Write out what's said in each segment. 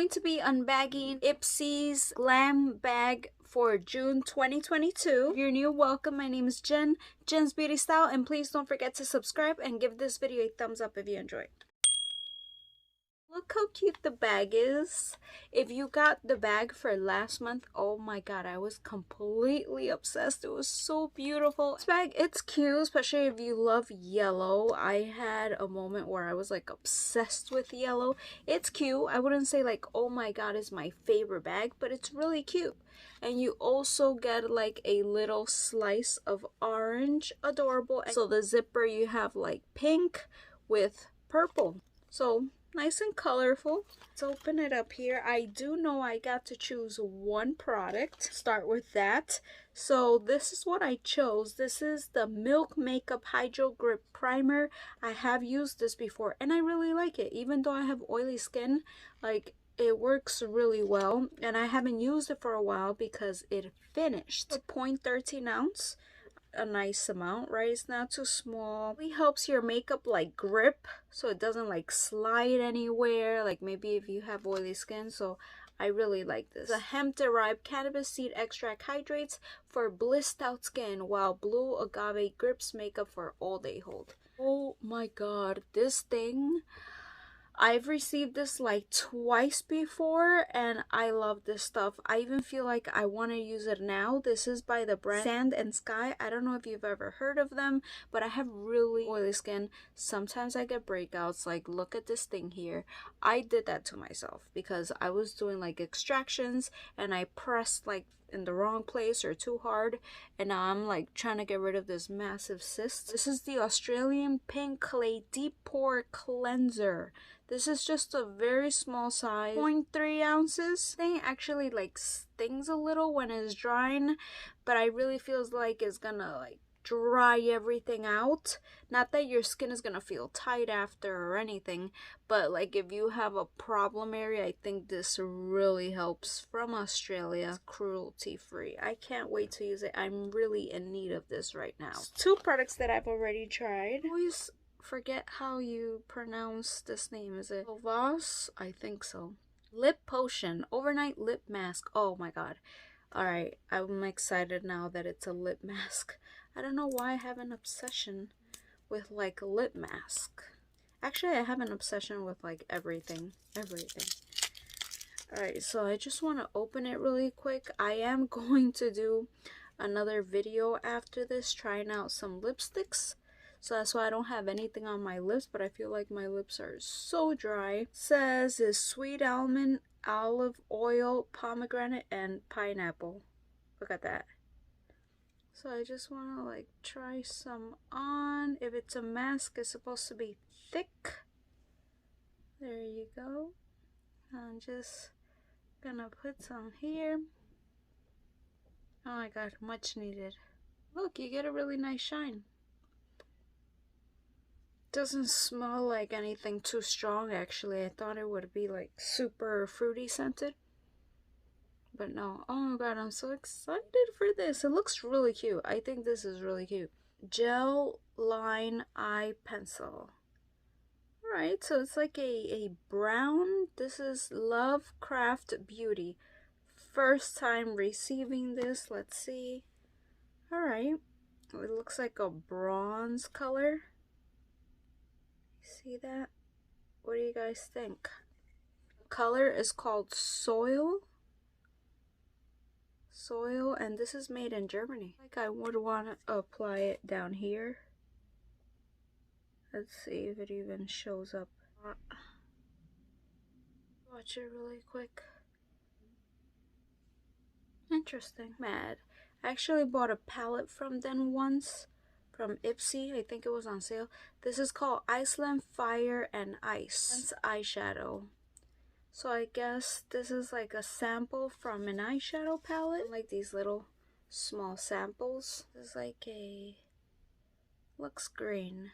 going to be unbagging Ipsy's Glam bag for June 2022. If you're new, welcome. My name is Jen, Jen's Beauty Style, and please don't forget to subscribe and give this video a thumbs up if you enjoyed. Look how cute the bag is. If you got the bag for last month, oh my god, I was completely obsessed. It was so beautiful. This bag, it's cute, especially if you love yellow. I had a moment where I was like obsessed with yellow. It's cute. I wouldn't say like, oh my god, it's my favorite bag, but it's really cute. And you also get like a little slice of orange. Adorable. So the zipper, you have like pink with purple. So nice and colorful. Let's open it up here. I do know I got to choose one product. Start with that. So this is what I chose. This is the Milk Makeup Hydro Grip Primer. I have used this before and I really like it. Even though I have oily skin, like it works really well. And I haven't used it for a while because it finished. 0.13 ounce. A nice amount, right? It's not too small. It really helps your makeup like grip so it doesn't like slide anywhere, like maybe if you have oily skin. So I really like this. The hemp derived cannabis seed extract hydrates for blissed out skin, while blue agave grips makeup for all day hold. Oh my god, this thing, I've received this like twice before and I love this stuff. I even feel like I want to use it now. This is by the brand Sand and Sky. I don't know if you've ever heard of them, but I have really oily skin. Sometimes I get breakouts. Like, look at this thing here. I did that to myself because I was doing like extractions and I pressed like in the wrong place or too hard, and now I'm like trying to get rid of this massive cyst. This is the Australian Pink Clay Deep Pore Cleanser. This is just a very small size, 0.3 ounces. Thing actually like stings a little when it's drying, but I really feels like it's gonna like dry everything out. Not that your skin is gonna feel tight after or anything, but like if you have a problem area, I think this really helps. From Australia, it's cruelty free. I can't wait to use it. I'm really in need of this right now. Two products that I've already tried. Always forget how you pronounce this name. Is it Voss? I think so. Lip Potion Overnight Lip Mask. Oh my god. Alright, I'm excited now that it's a lip mask. I don't know why I have an obsession with like a lip mask. Actually, I have an obsession with like everything. Alright, so I just want to open it really quick. I am going to do another video after this trying out some lipsticks. So that's why I don't have anything on my lips, but I feel like my lips are so dry. It says it's sweet almond, olive oil, pomegranate, and pineapple. Look at that. So I just want to like try some on. If it's a mask, it's supposed to be thick. There you go. I'm just gonna put some here. Oh my god, much needed. Look, you get a really nice shine. Doesn't smell like anything too strong actually. I thought it would be like super fruity scented, but no. Oh my god, I'm so excited for this. It looks really cute. I think this is really cute. Gel line eye pencil. Alright, so it's like a brown. This is Lovecraft Beauty. First time receiving this. Let's see. Alright, it looks like a bronze color. See that? What do you guys think? Color is called Soil, and this is made in Germany. Like, I would want to apply it down here. Let's see if it even shows up. Watch it really quick. Interesting. Mad. I actually bought a palette from them once. From Ipsy, I think it was on sale. This is called Iceland Fire and Ice. It's eyeshadow. So I guess this is like a sample from an eyeshadow palette. Like these little small samples. This is like a... looks green.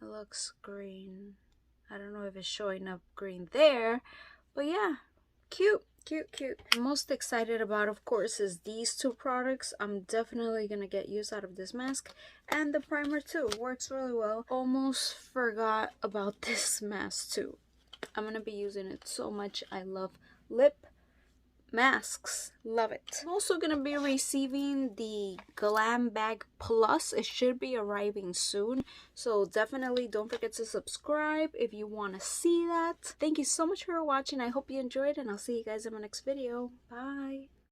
It looks green. I don't know if it's showing up green there, but yeah, cute. I'm most excited about, of course, is these two products. I'm definitely gonna get use out of this mask and the primer too. Works really well. Almost forgot about this mask too. I'm gonna be using it so much. I love lip masks, love it. I'm also gonna be receiving the Glam Bag Plus. It should be arriving soon, so definitely don't forget to subscribe if you want to see that. Thank you so much for watching. I hope you enjoyed, and I'll see you guys in my next video. Bye.